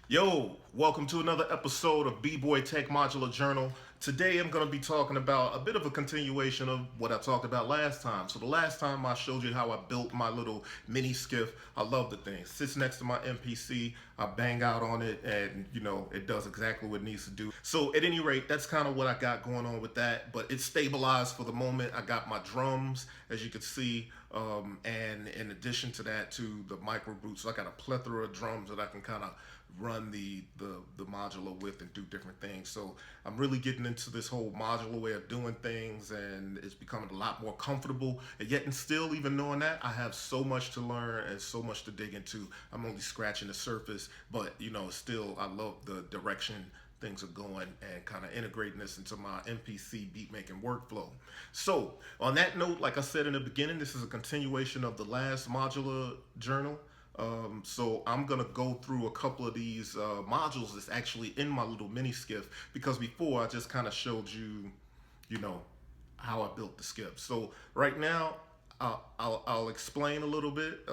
Yo, welcome to another episode of BBOYTECH Modular Journal. Today I'm going to be talking about a bit of a continuation of what I talked about last time. So the last time I showed you how I built my little mini skiff. I love the thing. It sits next to my MPC. I bang out on it and it does exactly what it needs to do. So at any rate, that's kind of what I got going on with that, but it's stabilized for the moment. I got my drums, as you can see, and in addition to that, to the micro boots. So I got a plethora of drums that I can kind of run the modular with and do different things. So I'm really getting into this whole modular way of doing things, and it's becoming a lot more comfortable. And yet, and still, even knowing that, I have so much to learn and so much to dig into. I'm only scratching the surface, but still, I love the direction things are going and kind of integrating this into my MPC beat making workflow. So on that note, like I said in the beginning, this is a continuation of the last modular journal. So I'm gonna go through a couple of these modules that's actually in my little mini skiff, because before I just kind of showed you, you know, how I built the skiff. So right now, I'll explain a little bit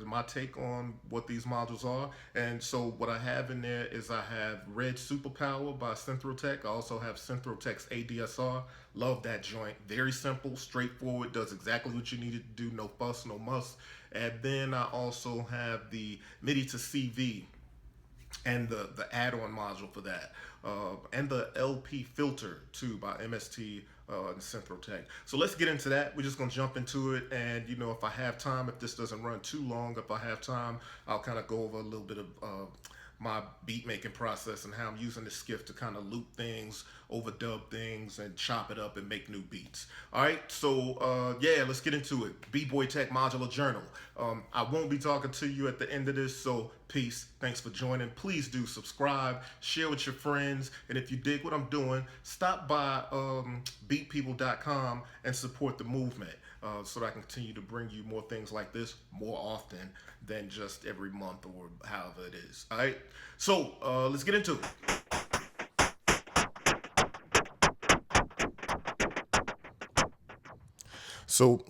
my take on what these modules are. And so what I have in there is I have Red Superpower by Synthrotek. I also have Synthrotek's ADSR. Love that joint. Very simple, straightforward, does exactly what you need it to do. No fuss, no muss. And then I also have the Midi to CV and the add-on module for that, and the LP filter too by MST and Synthrotek. So let's get into that. We're just gonna jump into it, and if I have time, if this doesn't run too long, if I have time, I'll kind of go over a little bit of my beat making process and how I'm using the skiff to kind of loop things, overdub things, and chop it up and make new beats. All right, so yeah, let's get into it. BBOYTECH Modular Journal. I won't be talking to you at the end of this, so peace. Thanks for joining. Please do subscribe, share with your friends, and if you dig what I'm doing, stop by beatpeople.com and support the movement. So that I can continue to bring you more things like this more often than just every month or however it is. All right, so let's get into it. So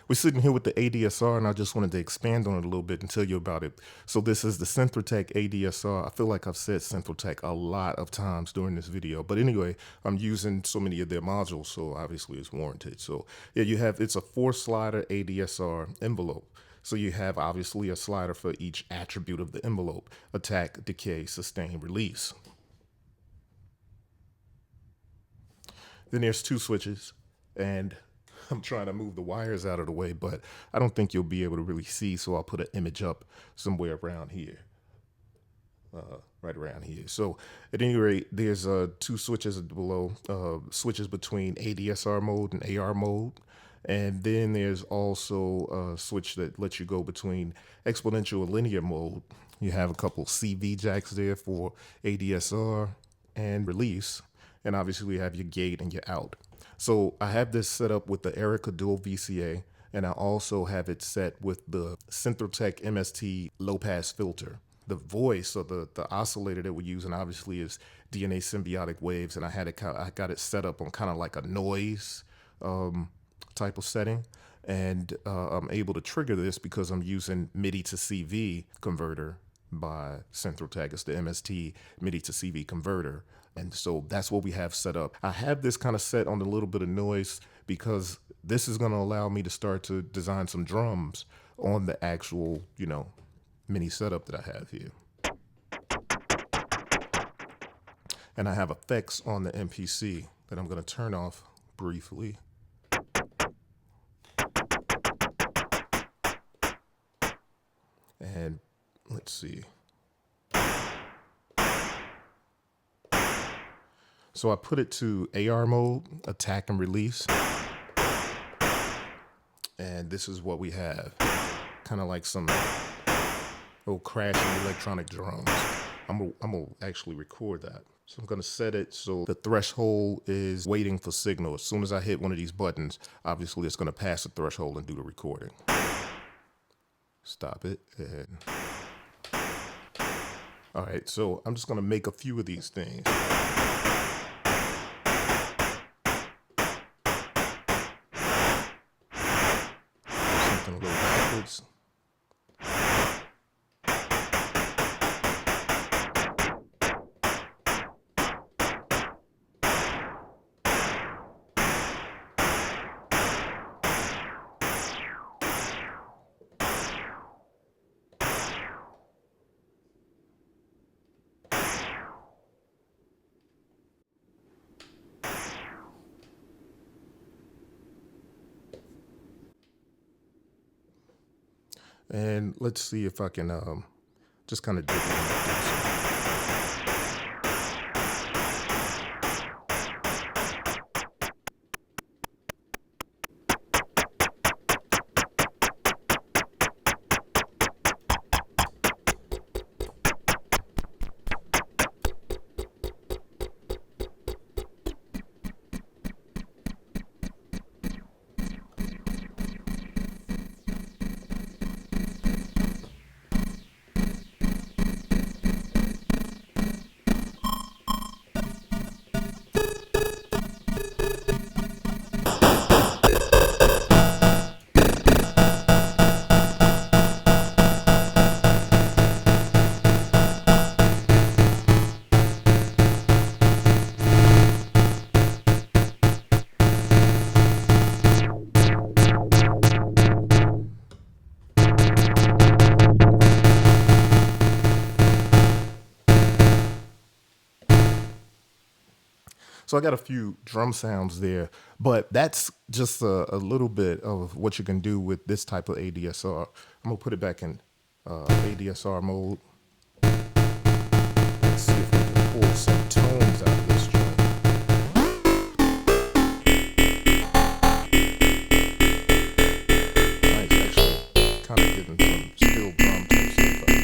we're sitting here with the ADSR, and I just wanted to expand on it a little bit and tell you about it. So this is the Synthrotek ADSR. I feel like I've said Synthrotek a lot of times during this video, but anyway, I'm using so many of their modules, so obviously it's warranted. So yeah, it's a 4-slider ADSR envelope. So you have obviously a slider for each attribute of the envelope: attack, decay, sustain, release. Then there's 2 switches, and I'm trying to move the wires out of the way, but I don't think you'll be able to really see, so I'll put an image up somewhere around here, right around here. So at any rate, there's 2 switches below, switches between ADSR mode and AR mode. And then there's also a switch that lets you go between exponential and linear mode. You have a couple CV jacks there for ADSR and release. And obviously we have your gate and your out. So I have this set up with the Erica Dual VCA, and I also have it set with the Synthrotek MST low pass filter. The voice, or the oscillator that we're using, obviously is DNA Symbiotic waves, and I got it set up on kind of like a noise type of setting. And I'm able to trigger this because I'm using Midi to CV converter by Synthrotek. It's the MST Midi to CV converter. And so that's what we have set up. I have this kind of set on a little bit of noise because this is going to allow me to start to design some drums on the actual, mini setup that I have here. And I have effects on the MPC that I'm going to turn off briefly. And let's see. So I put it to AR mode, attack and release. And this is what we have. Kind of like some little crashing electronic drums. I'm gonna actually record that. So I'm gonna set it so the threshold is waiting for signal. As soon as I hit one of these buttons, obviously it's gonna pass the threshold and do the recording. Stop it. And all right, so I'm just gonna make a few of these things. Something a little backwards. And let's see if I can just kind of dig in. So I got a few drum sounds there, but that's just a little bit of what you can do with this type of ADSR. I'm gonna put it back in ADSR mode. Let's see if we can pull some tones out of this joint. Nice, actually, kind of getting some steel drum type stuff out.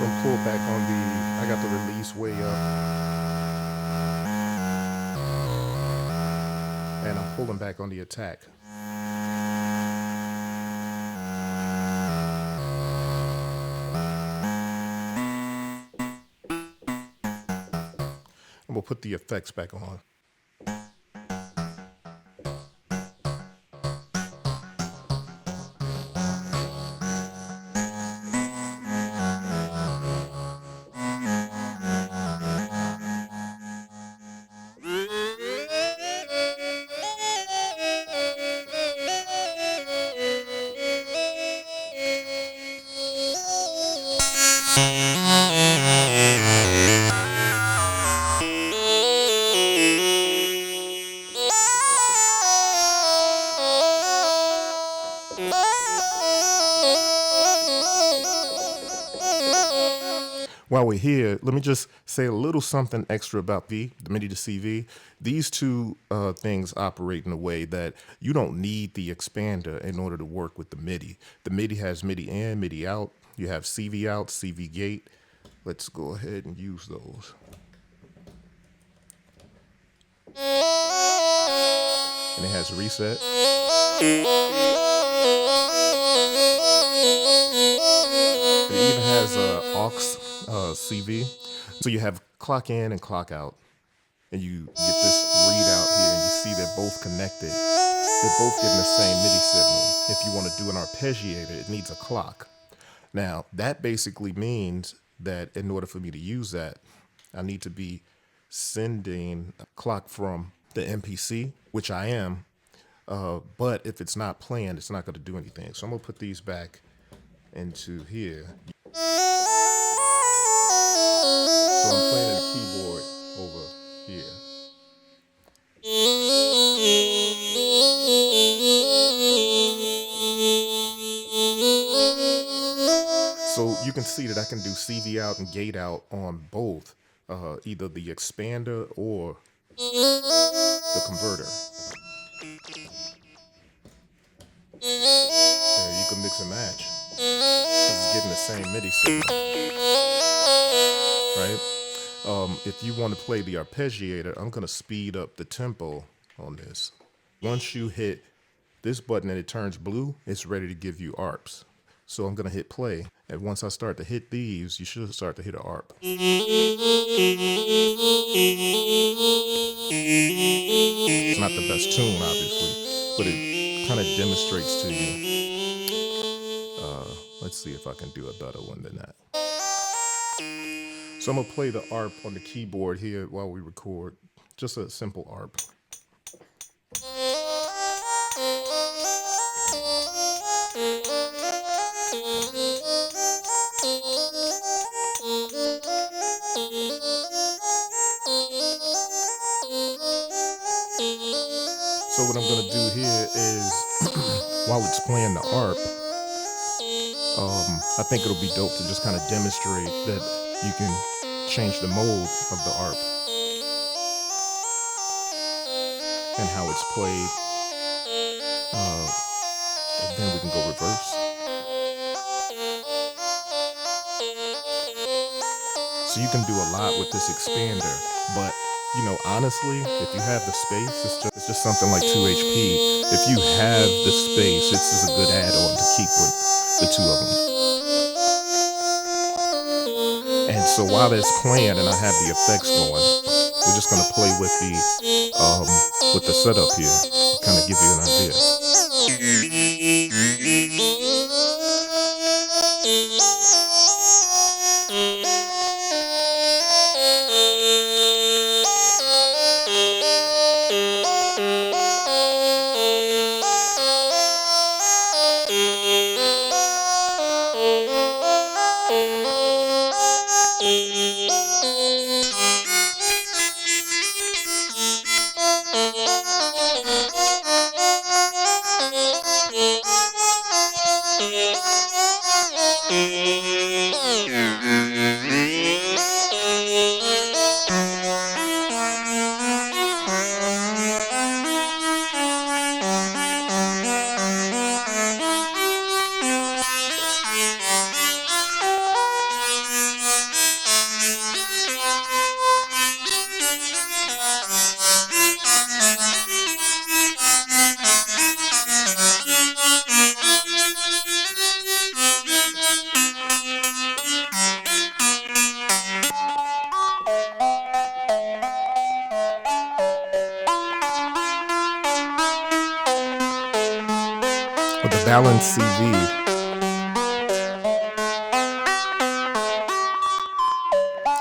So I'm pulled back on I got the release way up. And I'm pulling back on the attack. And we'll put the effects back on. While we're here, let me just say a little something extra about the MIDI to CV. These two things operate in a way that you don't need the expander in order to work with the MIDI. The MIDI has MIDI in, MIDI out. You have CV out, CV gate. Let's go ahead and use those. And it has reset. It even has aux CV. So you have clock in and clock out. And you get this readout here, and you see they're both connected. They're both getting the same MIDI signal. If you want to do an arpeggiator, it needs a clock. Now, that basically means that in order for me to use that, I need to be sending a clock from the MPC, which I am. But if it's not planned, it's not going to do anything. So I'm going to put these back into here. So I'm playing the keyboard over here. So you can see that I can do CV out and gate out on both, either the expander or the converter. and match. Because it's getting the same MIDI signal. Right? If you want to play the arpeggiator, I'm going to speed up the tempo on this. Once you hit this button and it turns blue, it's ready to give you arps. So I'm going to hit play, and once I start to hit these, you should start to hit an arp. It's not the best tune, obviously, but it kind of demonstrates to you. Let's see if I can do a better one than that. So I'm going to play the arp on the keyboard here while we record. Just a simple arp. So what I'm going to do here is, while it's playing the arp, I think it'll be dope to just kind of demonstrate that you can change the mode of the arp and how it's played. And then we can go reverse. So you can do a lot with this expander, but you know, honestly, if you have the space, it's just something like 2 HP. If you have the space, it's just a good add-on to keep with the two of them. And so while it's playing and I have the effects going, we're just gonna play with the setup here, to kind of give you an idea. With the balanced CV,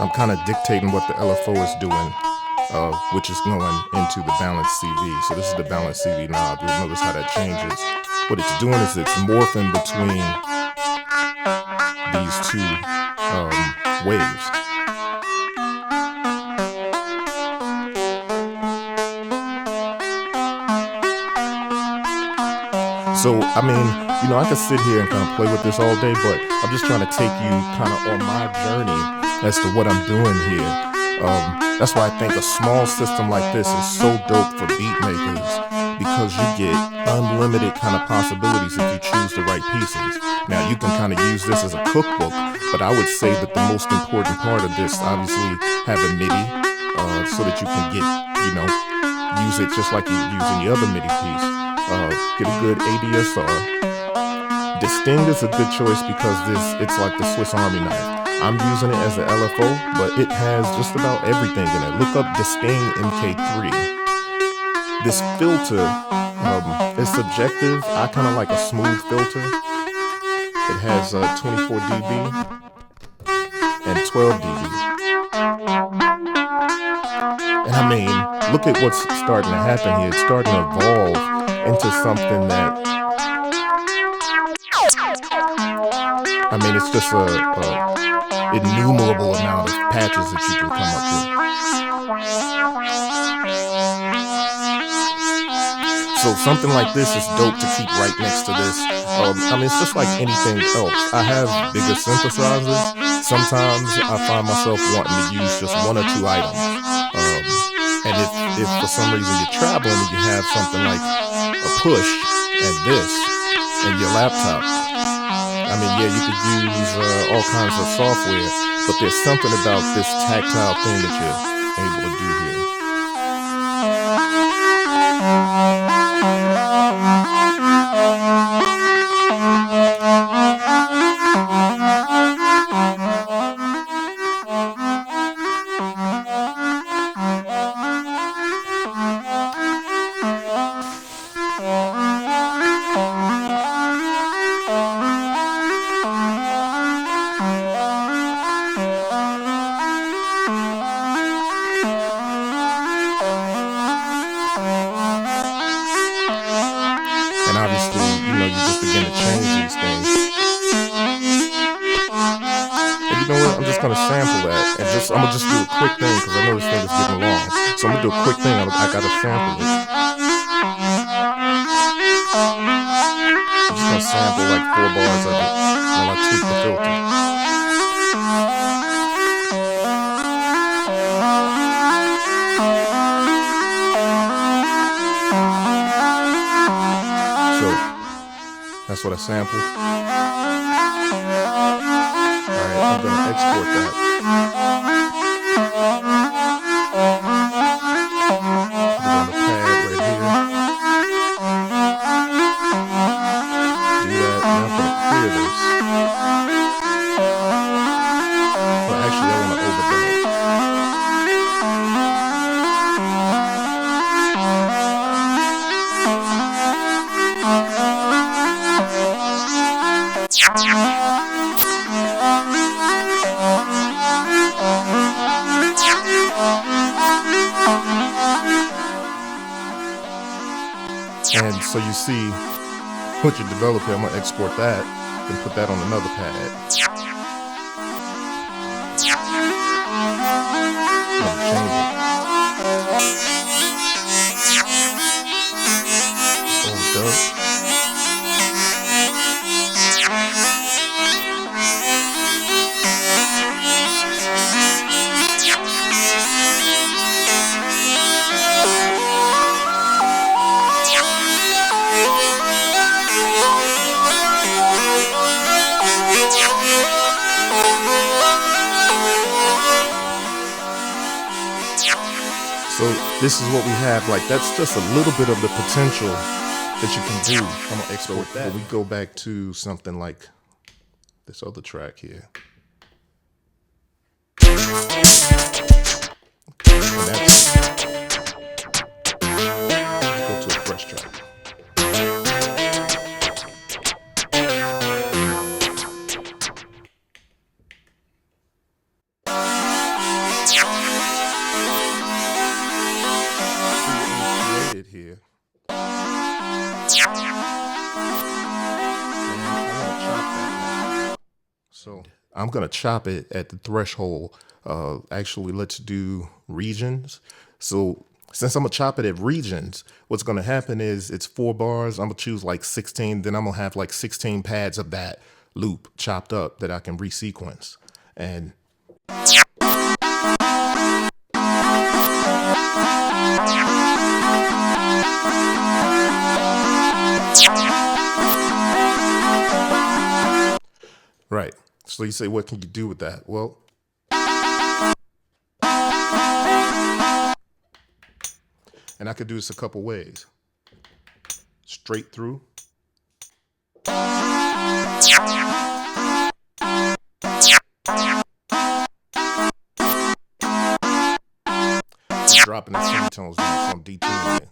I'm kind of dictating what the LFO is doing, which is going into the balanced CV. So this is the balanced CV knob. You'll notice how that changes. What it's doing is it's morphing between these two waves. So, I mean, you know, I could sit here and kind of play with this all day, but I'm just trying to take you kind of on my journey as to what I'm doing here. That's why I think a small system like this is so dope for beat makers, because you get unlimited kind of possibilities if you choose the right pieces. Now, you can kind of use this as a cookbook, but I would say that the most important part of this, obviously, having MIDI, so that you can get, you know, use it just like you use any other MIDI piece. Get a good ADSR. Distinct is a good choice because it's like the Swiss Army knife. I'm using it as an LFO, but it has just about everything in it. Look up Distinct MK3. This filter is subjective. I kind of like a smooth filter. It has 24 dB and 12 dB. And I mean, look at what's starting to happen here. It's starting to evolve into something that, I mean, it's just a innumerable amount of patches that you can come up with. So something like this is dope to keep right next to this. I mean, it's just like anything else. I have bigger synthesizers. Sometimes I find myself wanting to use just one or two items. And if for some reason you're traveling and you have something like a push and this and your laptop, I mean, yeah, you could use all kinds of software, but there's something about this tactile thing that you're able to do here. And obviously, you know, you just begin to change these things. And you know what? I'm just gonna sample that, and I'm gonna just do a quick thing because I know this thing is getting long. So I'm gonna do a quick thing. I gotta sample it. I'm just gonna sample like 4 bars of it while I tweak the filter. That's what I sampled. Alright, I'm going to export that. Put it on the pad right here. Do that. Now I'm going to clear this. Well, actually, I want to overdub it. And so you see what you develop here. I'm going to export that and put that on another pad. I'm going to change it. Overdub. So this is what we have. Like, that's just a little bit of the potential that you can do. I'm gonna export that. But we go back to something like this other track here. And that's, let's go to a fresh track. Here. So I'm gonna chop it at the threshold. Actually, let's do regions. So since I'm gonna chop it at regions, what's gonna happen is it's 4 bars. I'm gonna choose like 16. Then I'm gonna have like 16 pads of that loop chopped up that I can resequence. And right. So you say, what can you do with that? Well, and I could do this a couple ways. Straight through. Dropping the semitones down from D2 in.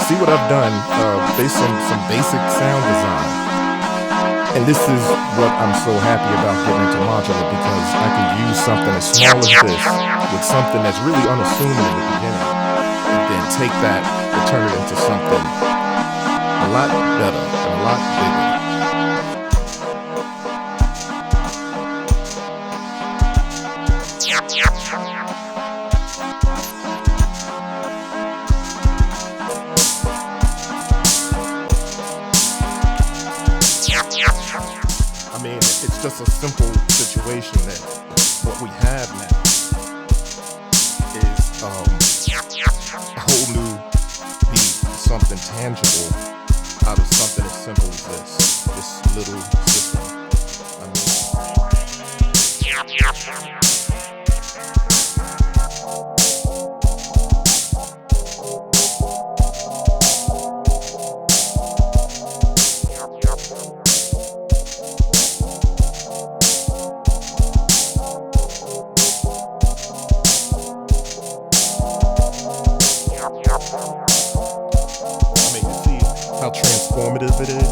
See what I've done based on some basic sound design. And this is what I'm so happy about getting into modular, because I can use something as small as this with something that's really unassuming in the beginning, and then take that and turn it into something a lot better and a lot bigger. I mean, it's just a simple situation that what we have now is a whole new beat, something tangible out of something as simple as this little system. I mean, you see how transformative it is.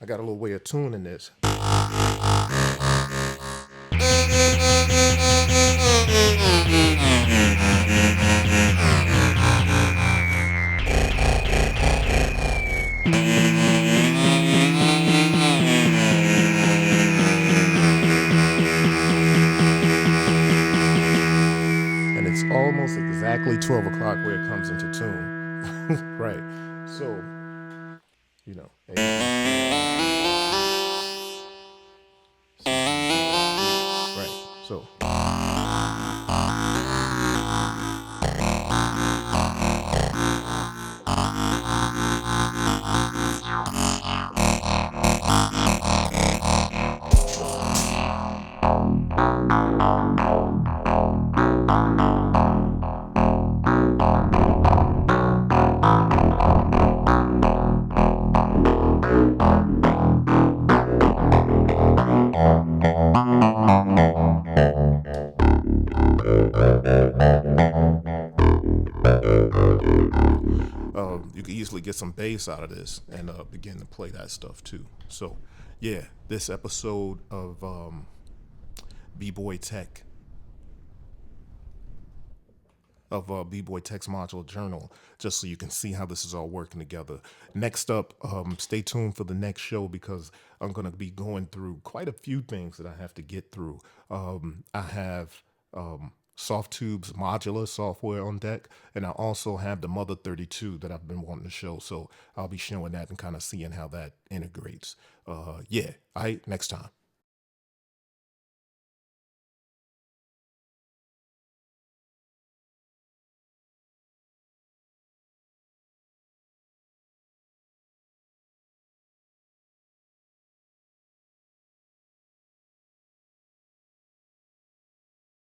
I got a little way of tuning this. And it's almost exactly 12 o'clock where it comes into tune. Right. So, you know. Right. So. You can easily get some bass out of this and begin to play that stuff too. So, yeah, this episode of BBOYTECH BBOYTECH Modular Journal, just so you can see how this is all working together. Next up, stay tuned for the next show because I'm going to be going through quite a few things that I have to get through. I have Softtube's modular software on deck, and I also have the Mother 32 that I've been wanting to show, so I'll be showing that and kind of seeing how that integrates. Yeah, all right, next time.